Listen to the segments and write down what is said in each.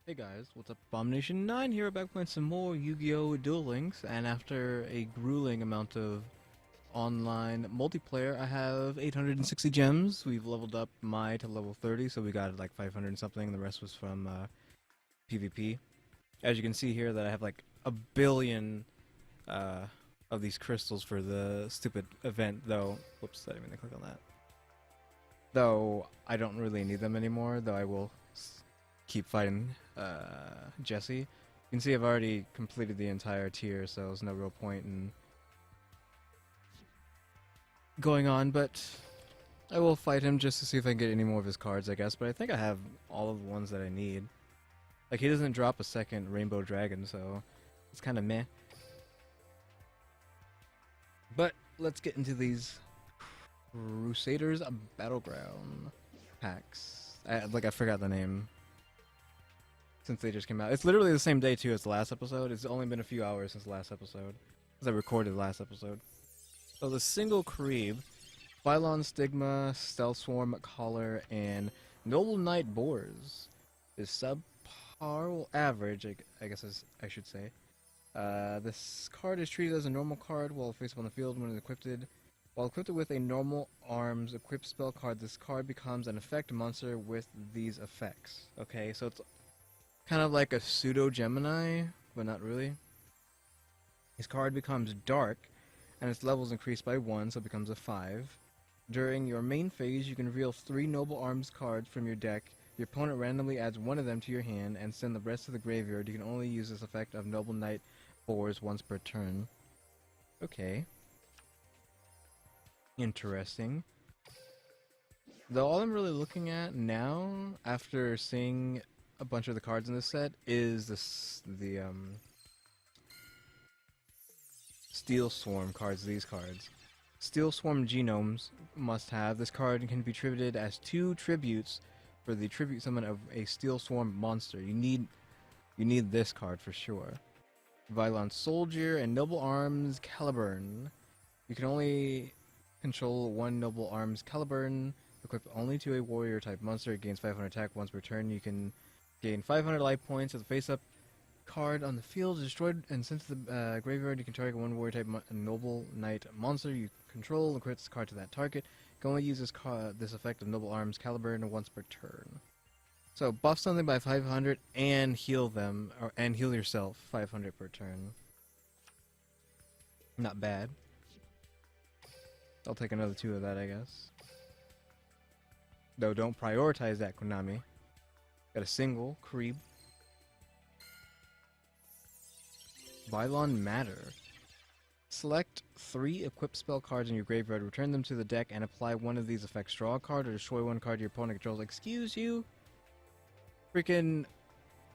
Hey guys, what's up? Abomination9 here, back playing some more Yu-Gi-Oh! Duel Links, and after a grueling amount of online multiplayer, I have 860 gems. We've leveled up Mai to level 30, so we got like 500 and something, the rest was from PvP. As you can see here that I have like a billion uh, of these crystals for the stupid event, though. Whoops, I didn't mean to click on that. Though I don't really need them anymore, though I will keep fighting Jesse. You can see I've already completed the entire tier, so there's no real point in going on, but I will fight him just to see if I can get any more of his cards, I guess, but I think I have all of the ones that I need. Like, he doesn't drop a second Rainbow Dragon, so it's kind of meh. But let's get into these Crusaders Battleground packs. I forgot the name. Since they just came out. It's literally the same day, too, as the last episode. It's only been a few hours since the last episode. Because I recorded the last episode. So the single Creeb, Phylon Stigma, Stealth Swarm, Collar, and Noble Knight Boars is subpar, well, average, I guess I should say. This card is treated as a normal card while face up on the field when equipped. While equipped with a normal arms equipped spell card, this card becomes an effect monster with these effects. Okay, so it's kind of like a pseudo Gemini, but not really. His card becomes dark, and its levels increase by 1, so it becomes a 5. During your main phase, you can reveal 3 Noble Arms cards from your deck. Your opponent randomly adds one of them to your hand and send the rest to the graveyard. You can only use this effect of Noble Knight Boars once per turn. Okay. Interesting. Though all I'm really looking at now, after seeing a bunch of the cards in this set, is the Steel Swarm cards, these cards. Steel Swarm Genomes must have. This card can be tributed as 2 tributes for the tribute summon of a Steel Swarm monster. You need this card for sure. Vylon Soldier and Noble Arms Caliburn. You can only control 1 Noble Arms Caliburn, equipped only to a warrior type monster. It gains 500 attack once per turn. You can gain 500 life points as a face-up card on the field is destroyed and sent to the graveyard. You can target 1 warrior type Noble Knight monster you control and credit this card to that target. You can only use this effect of Noble Arms Caliburn once per turn. So buff something by 500 and heal them, and heal yourself 500 per turn. Not bad. I'll take another 2 of that, I guess. Though don't prioritize that, Konami. Got a single Creeb. Vylon Matter. Select 3 equipped spell cards in your graveyard, return them to the deck, and apply one of these effects. Draw a card or destroy 1 card your opponent controls. Excuse you? Freaking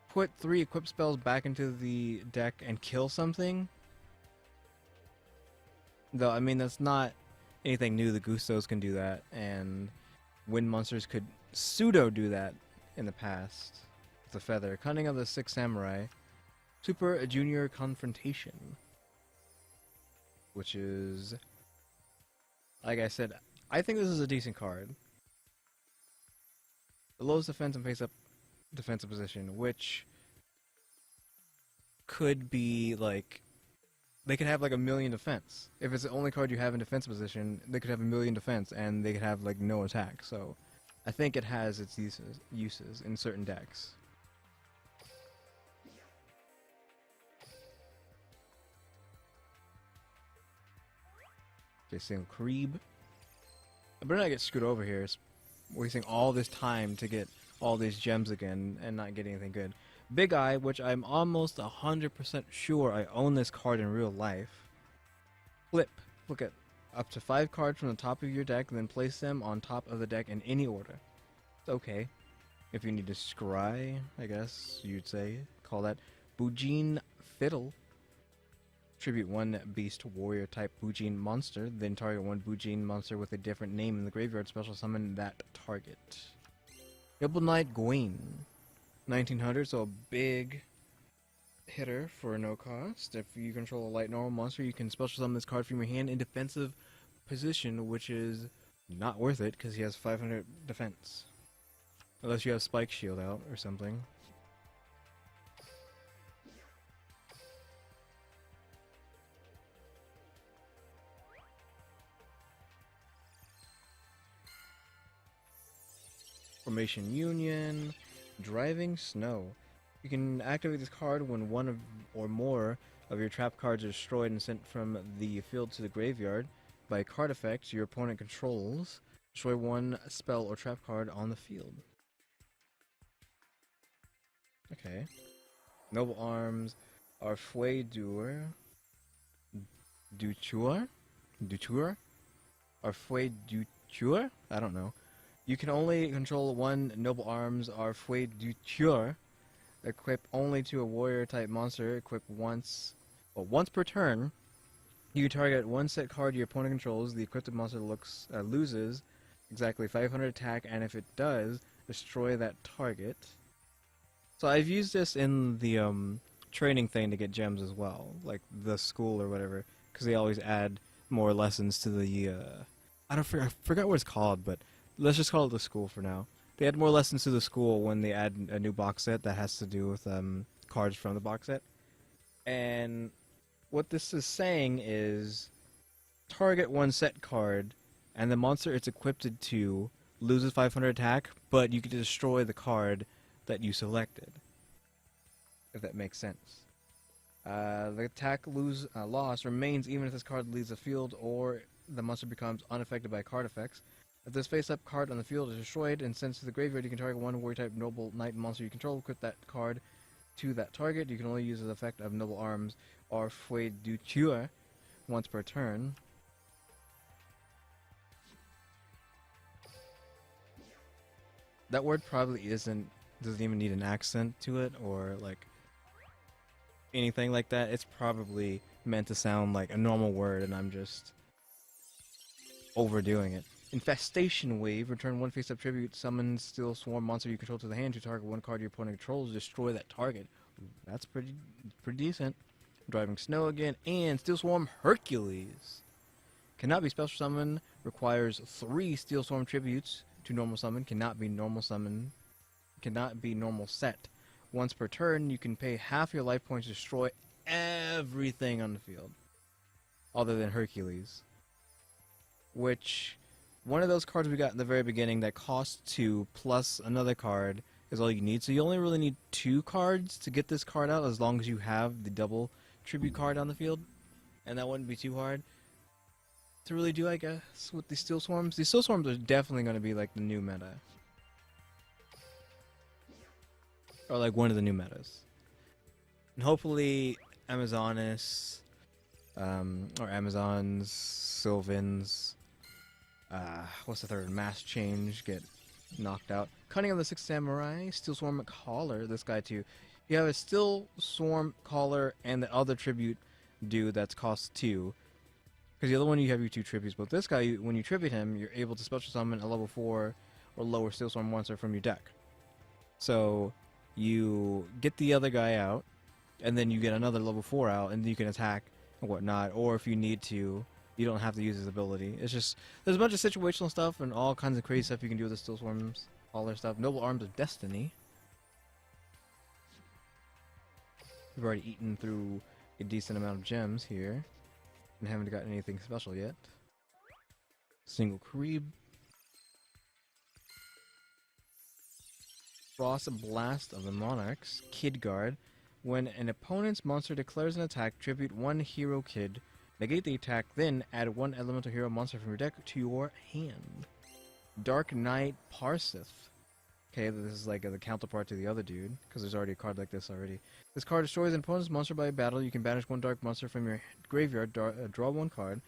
put 3 equipped spells back into the deck and kill something? Though, I mean, that's not anything new. The Gustos can do that, and Wind Monsters could pseudo do that in the past. With a feather. Cunning of the Six Samurai. Super Junior Confrontation. Which is, like I said, I think this is a decent card. The lowest defense and face-up defensive position, which could be like, they could have like 1,000,000 defense. If it's the only card you have in defensive position, they could have 1,000,000 defense and they could have like no attack. So I think it has its uses in certain decks. Okay, single Creeb. I better not get screwed over here. It's wasting all this time to get all these gems again and not get anything good. Big Eye, which I'm almost 100% sure I own this card in real life. Flip. Look at up to 5 cards from the top of your deck, and then place them on top of the deck in any order. It's okay. If you need to scry, I guess you'd say. Call that Bujin Fiddle. Tribute 1 Beast Warrior type Bujin monster, then target 1 Bujin monster with a different name in the graveyard, special summon that target. Noble Knight Gwaine. 1900, so a big hitter for no cost. If you control a light normal monster, you can special summon this card from your hand in defensive position, which is not worth it because he has 500 defense. Unless you have Spike Shield out or something. Formation Union, Driving Snow. You can activate this card when one of or more of your trap cards are destroyed and sent from the field to the graveyard by card effects your opponent controls. Destroy one spell or trap card on the field. Okay. Noble Arms, Arfue Dutour? Arfue Dutour? I don't know. You can only control one Noble Arms Arfue Dutour. Equip only to a warrior type monster. Equip once per turn. You target one set card your opponent controls. The equipped monster loses exactly 500 attack, and if it does, destroy that target. So I've used this in the training thing to get gems as well, like the school or whatever, because they always add more lessons to the. I forgot what it's called, but let's just call it the school for now. They add more lessons to the school when they add a new box set that has to do with cards from the box set. And what this is saying is target one set card, and the monster it's equipped to loses 500 attack, but you can destroy the card that you selected, if that makes sense. The attack loss remains even if this card leaves the field or the monster becomes unaffected by card effects. If this face-up card on the field is destroyed and sent to the graveyard, you can target one warrior-type Noble Knight monster you control. Equip that card to that target. You can only use the effect of Noble Arms or Fouet du Tueur once per turn. That word probably doesn't even need an accent to it or like anything like that. It's probably meant to sound like a normal word, and I'm just overdoing it. Infestation Wave. Return one face-up tribute. Summon Steel Swarm monster you control to the hand to target one card your opponent controls. Destroy that target. That's pretty decent. Driving Snow again. And Steel Swarm Hercules. Cannot be special summon. Requires 3 Steel Swarm tributes to normal summon. Cannot be normal summon. Cannot be normal set. Once per turn, you can pay half your life points to destroy everything on the field. Other than Hercules. Which, one of those cards we got in the very beginning that costs 2 plus another card is all you need. So you only really need 2 cards to get this card out as long as you have the double tribute card on the field. And that wouldn't be too hard to really do, I guess, with these Steel Swarms. These Steel Swarms are definitely going to be like the new meta. Or like one of the new metas. And hopefully Amazonis, or Amazons, Sylvans, what's the third? Mass Change get knocked out. Cunning of the Sixth Samurai, Steel Swarm Caller, this guy too. You have a Steel Swarm Caller and the other tribute dude that's cost 2. Because the other one you have your 2 tributes, but this guy, when you tribute him, you're able to special summon a level 4 or lower Steel Swarm monster from your deck. So you get the other guy out, and then you get another level 4 out, and you can attack and whatnot. Or if you need to, you don't have to use his ability. It's just, there's a bunch of situational stuff and all kinds of crazy stuff you can do with the Steel Swarms, all their stuff. Noble Arms of Destiny. We've already eaten through a decent amount of gems here, and haven't got anything special yet. Single Creep. Frost Blast of the Monarchs. Kid Guard. When an opponent's monster declares an attack, tribute 1 hero kid. Negate the attack, then add 1 elemental hero monster from your deck to your hand. Dark Knight Parsith. Okay, this is like the counterpart to the other dude, because there's already a card like this already. This card destroys an opponent's monster by battle. You can banish 1 dark monster from your graveyard, draw 1 card.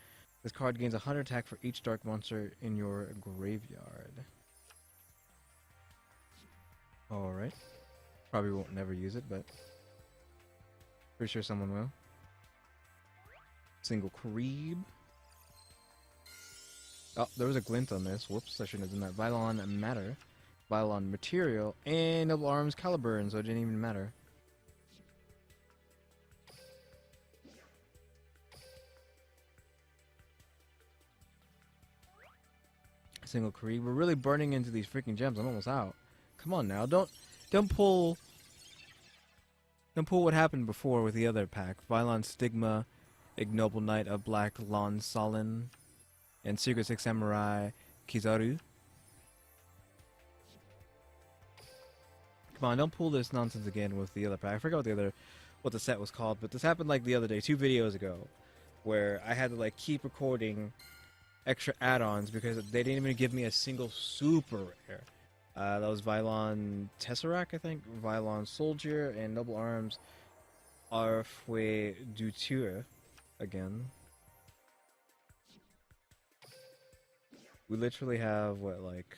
This card gains 100 attack for each dark monster in your graveyard. Alright. Probably won't never use it, but pretty sure someone will. Single Creeb. Oh, there was a glint on this. Whoops, I shouldn't have done that. Vylon Matter. Vylon Material. And Noble Arms Caliburn, so it didn't even matter. Single Creeb. We're really burning into these freaking gems. I'm almost out. Come on now. Don't pull what happened before with the other pack. Vylon Stigma, Ignoble Knight of Black Lon Solin, and Secret Six Samurai Kizaru. Come on, don't pull this nonsense again with the other pack. I forgot what the set was called, but this happened like the other day, 2 videos ago, where I had to like keep recording extra add-ons because they didn't even give me a single super rare. That was Vylon Tesseract, I think, Vylon Soldier, and Noble Arms Arfwe Duture again. We literally have, what, like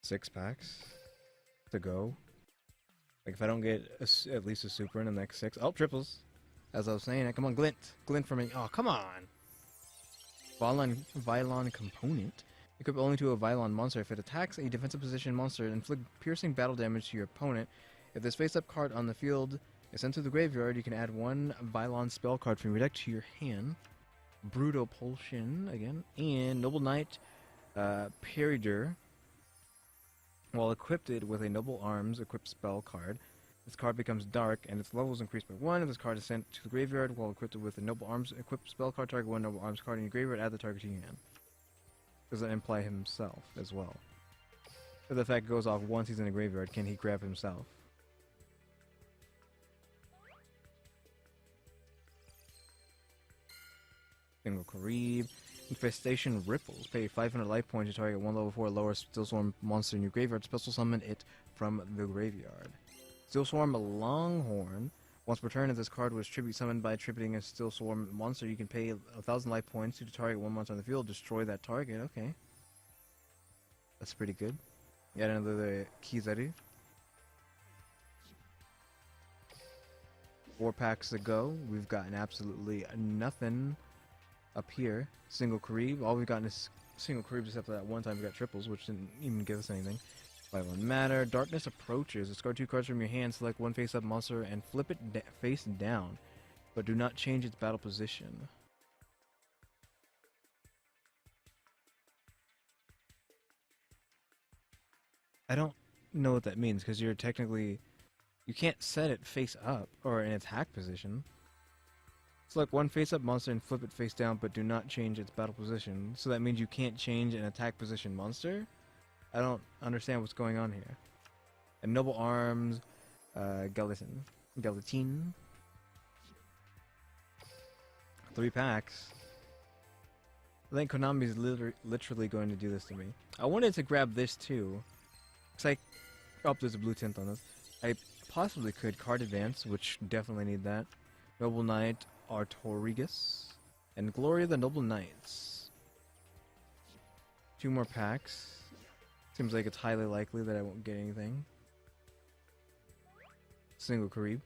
6 packs to go. Like, if I don't get at least a super in the next 6... Oh, triples! As I was saying, come on, Glint! Glint for me. Oh, come on! Vylon Component. Equip only to a Vylon monster. If it attacks a defensive position monster, inflict piercing battle damage to your opponent. If this face-up card on the field is sent to the graveyard, you can add 1 Vylon spell card from your deck to your hand. Brutopulsion, again. And Noble Knight Peridur. While equipped with a Noble Arms equipped spell card, this card becomes dark and its level is increased by 1. If this card is sent to the graveyard while equipped with a Noble Arms equipped spell card, target 1 Noble Arms card in your graveyard, add the target to your hand. Does that imply himself as well? If the effect goes off once he's in the graveyard, can he grab himself? Single Karib. Infestation Ripples. Pay 500 life points to target 1 level 4 lower Steelswarm monster in your graveyard. Special summon it from the graveyard. Steelswarm Longhorn. Once per turn, if this card was tribute summoned by tributing a Steelswarm monster, you can pay 1,000 life points to target 1 monster on the field. Destroy that target. Okay. That's pretty good. Yet another Kizaru. 4 packs to go. We've gotten absolutely nothing up here. Single Karib. All we've gotten is single Karib, except for that one time we got triples, which didn't even give us anything. Violent Matter. Darkness Approaches. Discard 2 cards from your hand, select 1 face-up monster, and flip it face down, but do not change its battle position. I don't know what that means, because you're technically... You can't set it face up, or in attack position. Select 1 face-up monster and flip it face down, but do not change its battle position. So that means you can't change an attack position monster? I don't understand what's going on here. And Noble Arms, Galatine. 3 packs. I think Konami's literally going to do this to me. I wanted to grab this too. Oh, there's a blue tint on this. I possibly could card advance, which definitely need that. Noble Knight Artorigus. And Glory of the Noble Knights. 2 more packs. Seems like it's highly likely that I won't get anything. Single Karib.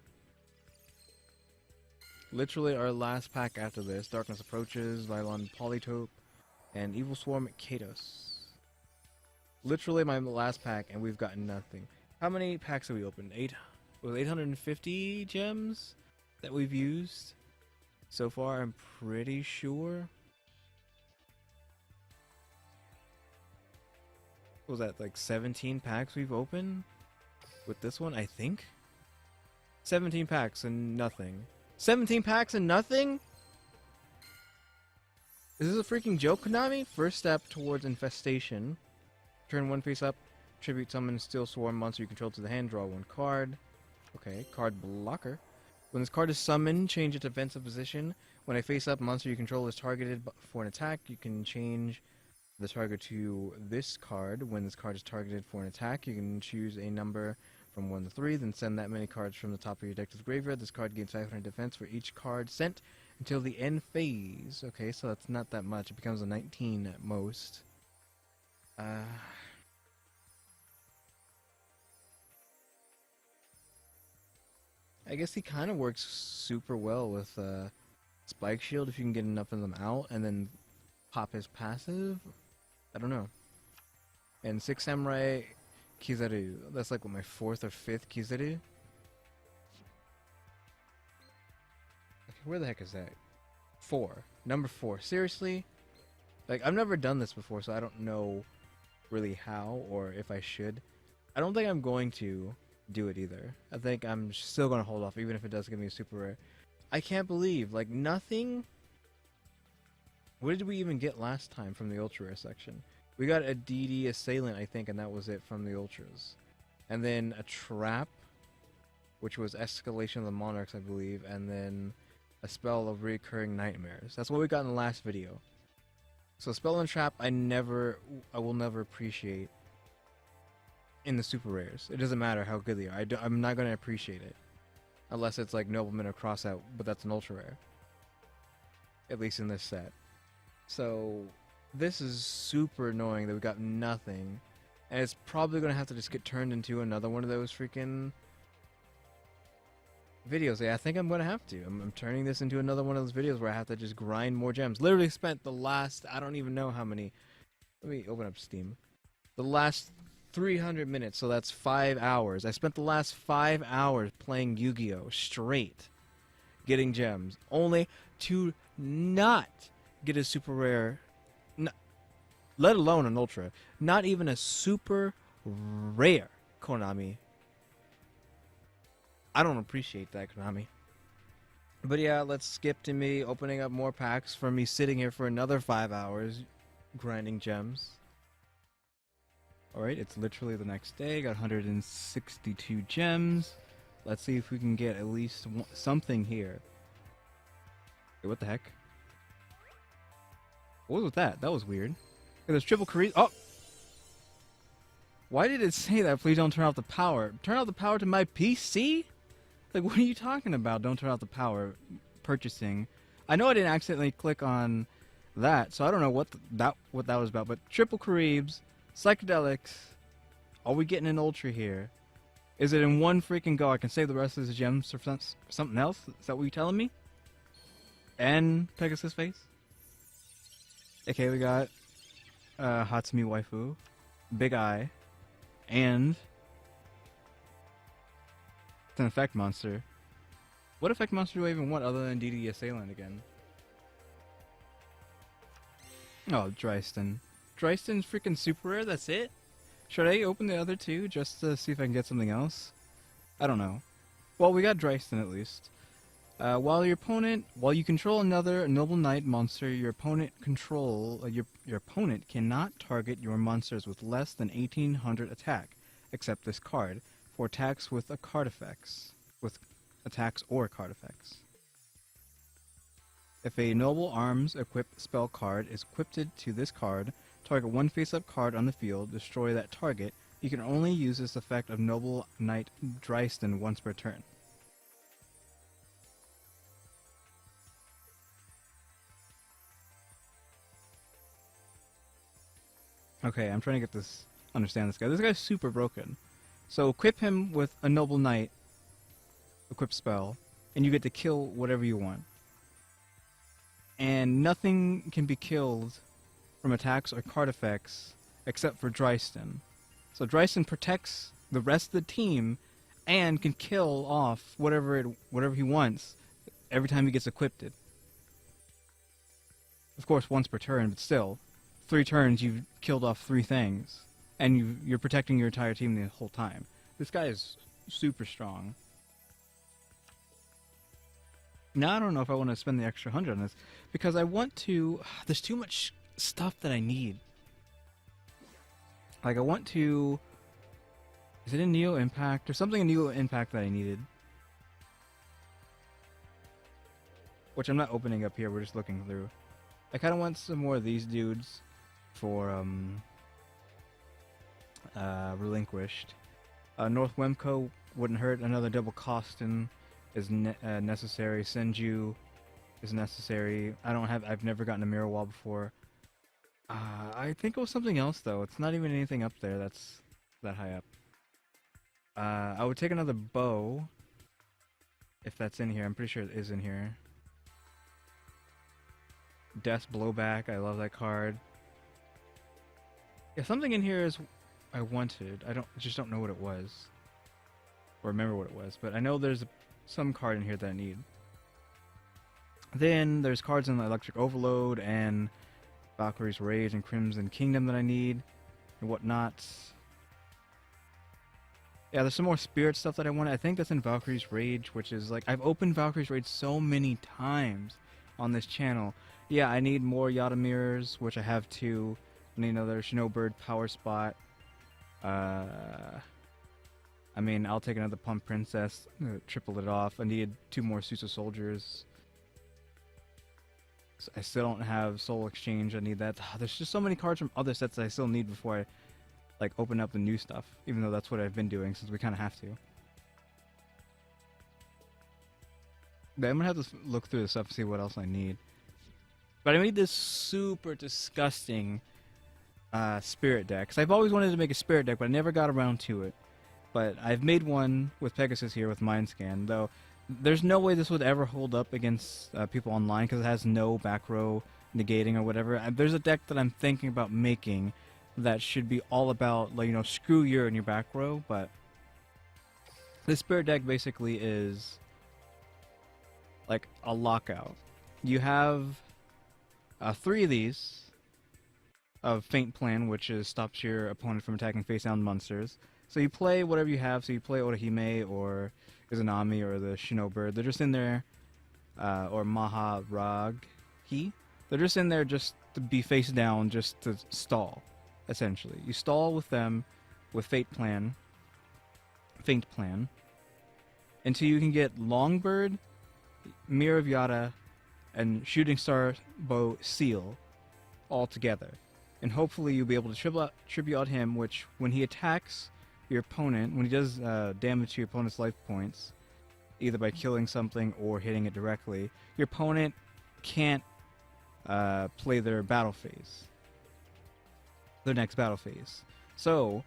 Literally our last pack after this. Darkness Approaches, Vylon Polytope, and Evil Swarm Kados. Literally my last pack, and we've gotten nothing. How many packs have we opened? 850 gems that we've used so far, I'm pretty sure. What was that, like 17 packs we've opened with this one, I think? 17 packs and nothing. 17 packs and nothing? Is this a freaking joke, Konami? First step towards infestation. Turn 1 face up, tribute summon Steel Swarm monster you control to the hand, draw 1 card. Okay, card blocker. When this card is summoned, change its defensive position. When a face-up monster you control is targeted for an attack, you can change the target to this card. When this card is targeted for an attack, you can choose a number from 1 to 3, then send that many cards from the top of your deck to the graveyard. This card gains 500 defense for each card sent until the end phase. Okay, so that's not that much. It becomes a 19 at most. I guess he kind of works super well with Spike Shield if you can get enough of them out and then pop his passive. I don't know. And 6 Samurai Kizaru. That's like what, my 4th or 5th Kizaru? Okay, where the heck is that? 4. Number 4. Seriously? Like, I've never done this before, so I don't know really how or if I should. I don't think I'm going to do it either. I think I'm still going to hold off, even if it does give me a super rare. I can't believe, like, nothing. What did we even get last time from the ultra rare section? We got a DD Assailant, I think, and that was it from the ultras. and then a trap, which was Escalation of the Monarchs, I believe, and then a spell of Recurring Nightmares. That's what we got in the last video. So spell and trap, I will never appreciate in the super rares. It doesn't matter how good they are. I'm not gonna appreciate it unless it's like Nobleman or Crossout, but that's an ultra rare. At least in this set. So this is super annoying that we got nothing, and it's probably gonna have to just get turned into another one of those freaking videos. Yeah, I think I'm gonna have to. I'm turning this into another one of those videos where I have to just grind more gems. Literally spent the last, I don't even know how many. Let me open up Steam. The last 300 minutes, so that's 5 hours. I spent the last 5 hours playing Yu-Gi-Oh! Straight, getting gems, only to not get a super rare, let alone an ultra. Not even a super rare Konami. I don't appreciate that, Konami. But yeah, let's skip to me opening up more packs for me sitting here for another 5 hours grinding gems. Alright, it's literally the next day. Got 162 gems. Let's see if we can get at least something here. Wait, what the heck? What was with that? That was weird. Hey, there's triple Korea. Oh! Why did it say that? Please don't turn off the power. Turn off the power to my PC? Like, what are you talking about? Don't turn off the power. Purchasing. I know I didn't accidentally click on that, so I don't know what that was about. But triple Caribs, psychedelics. Are we getting an ultra here? Is it in one freaking go? I can save the rest of the gems for something else? Is that what you're telling me? And Pegasus face? Okay, we got Hatsumi Waifu, Big Eye, and it's an effect monster. What effect monster do I even want other than DD Assailant again? Oh, Dryston. Dryston's freaking super rare, that's it? Should I open the other two just to see if I can get something else? I don't know. Well, we got Dryston at least. While you control another Noble Knight monster, your opponent cannot target your monsters with less than 1800 attack, except this card, for attacks with card effects, or card effects. If a Noble Arms equipped spell card is equipped to this card, target one face-up card on the field, destroy that target. You can only use this effect of Noble Knight Dryston once per turn. Okay, I'm trying to understand this guy. This guy's super broken. So equip him with a Noble Knight equip spell, and you get to kill whatever you want. And nothing can be killed from attacks or card effects except for Dryston. So Dryston protects the rest of the team and can kill off whatever he wants every time he gets equipped. Of course, once per turn, but still. 3 turns, you've killed off 3 things, and you're protecting your entire team the whole time. This guy is super strong. Now I don't know if I want to spend the extra 100 on this, because I want to... There's too much stuff that I need. Like, I want to... Is it in Neo Impact? Or something in Neo Impact that I needed. Which I'm not opening up here, we're just looking through. I kind of want some more of these dudes for Relinquished. North Wemco wouldn't hurt. Another double Costin is necessary. Senju is necessary. I've never gotten a Mirror Wall before. I think it was something else though. It's not even anything up there that's that high up. I would take another bow if that's in here. I'm pretty sure it is in here. Death's Blowback. I love that card. Yeah, something in here is I wanted. Just don't know what it was. Or remember what it was. But I know there's some card in here that I need. Then there's cards in the Electric Overload and Valkyrie's Rage and Crimson Kingdom that I need and whatnot. Yeah, there's some more Spirit stuff that I want. I think that's in Valkyrie's Rage, which is like I've opened Valkyrie's Rage so many times on this channel. Yeah, I need more Yada Mirrors, which I have 2. I need another Snowbird Power Spot. I mean, I'll take another Pump Princess, triple it off. I need 2 more Suits of Soldiers. I still don't have Soul Exchange. I need that. There's just so many cards from other sets that I still need before I like open up the new stuff. Even though that's what I've been doing since we kind of have to. But I'm gonna have to look through the stuff and see what else I need. But I made this super disgusting spirit deck. Cause I've always wanted to make a spirit deck, but I never got around to it. But I've made one with Pegasus here with Mind Scan, though. There's no way this would ever hold up against people online because it has no back row negating or whatever. There's a deck that I'm thinking about making that should be all about, like, you know, screw you in your back row. But this spirit deck basically is like a lockout. You have 3 of these of Feint Plan, which stops your opponent from attacking face-down monsters. So you play whatever you have. So you play Orihime or Izanami or the Shinobird. They're just in there, or Maharagi. They're just in there just to be face down, just to stall, essentially. You stall with them with Feint Plan, until you can get Longbird, Mirror of Yada, and Shooting Star Bow Seal all together. And hopefully you'll be able to tribute out him, which when he attacks your opponent, when he does damage to your opponent's life points, either by killing something or hitting it directly, your opponent can't play their battle phase. Their next battle phase. So,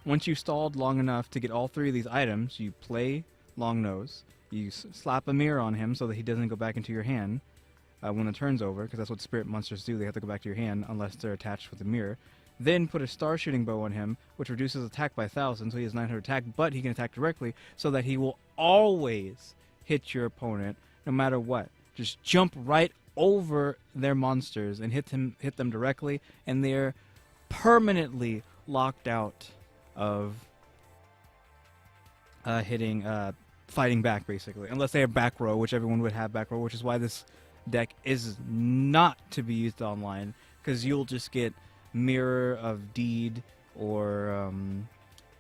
once you've stalled long enough to get all 3 of these items, you play Long Nose, you slap a mirror on him so that he doesn't go back into your hand when the turn's over, because that's what spirit monsters do, they have to go back to your hand unless they're attached with a mirror. Then put a Star Shooting Bow on him, which reduces attack by 1,000, so he has 900 attack, but he can attack directly, so that he will always hit your opponent, no matter what. Just jump right over their monsters and hit them directly, and they're permanently locked out of fighting back, basically. Unless they have back row, which everyone would have back row, which is why this deck is not to be used online, because you'll just get Mirror of Deed or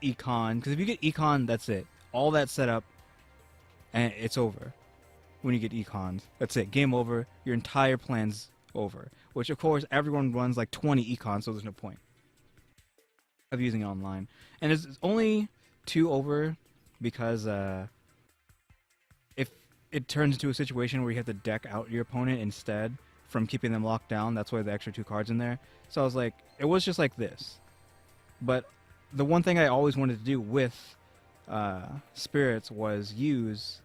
Econ, because if you get Econ, that's it. All that setup, and it's over. When you get Econs, that's it. Game over. Your entire plan's over. Which, of course, everyone runs like 20 Econs, so there's no point of using it online. And it's only 2 over because if it turns into a situation where you have to deck out your opponent instead from keeping them locked down, that's why the extra 2 cards in there. So I was like, it was just like this. But the one thing I always wanted to do with spirits was use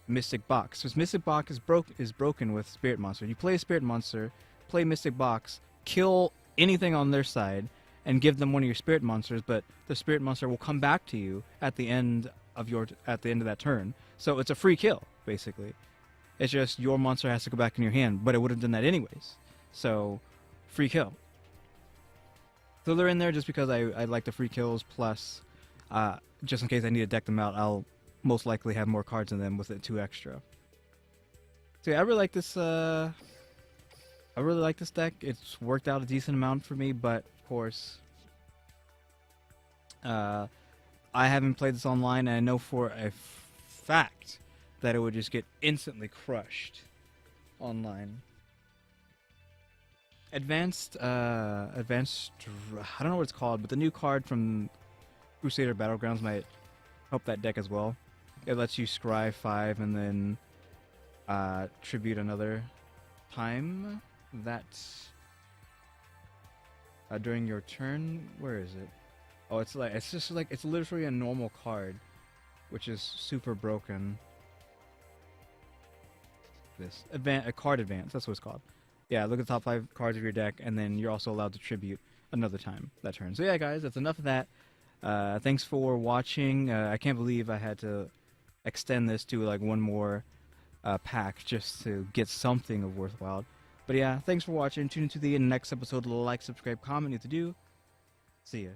Mystic Box. Because Mystic Box is broken with Spirit Monster. You play a Spirit Monster, play Mystic Box, kill anything on their side, and give them one of your Spirit Monsters, but the Spirit Monster will come back to you at the end of that turn. So it's a free kill, basically. It's just your monster has to go back in your hand, but it would have done that anyways. So, free kill. So they're in there just because I like the free kills, plus, just in case I need to deck them out, I'll most likely have more cards in them with it 2 extra. So yeah, I really like this, deck. It's worked out a decent amount for me, but, of course, I haven't played this online, and I know for a fact that it would just get instantly crushed online. Advanced, I don't know what it's called, but the new card from Crusaders Battlegrounds might help that deck as well. It lets you scry 5 and then tribute another time. That's during your turn. Where is it? Oh, it's literally a normal card, which is super broken. This a card advance, that's what it's called. Yeah, look at the top 5 cards of your deck, and then you're also allowed to tribute another time that turn. So yeah, guys, that's enough of that. Thanks for watching. I can't believe I had to extend this to like one more pack just to get something of worthwhile. But yeah, thanks for watching. Tune into the next episode. Like, subscribe, comment if you do. See ya.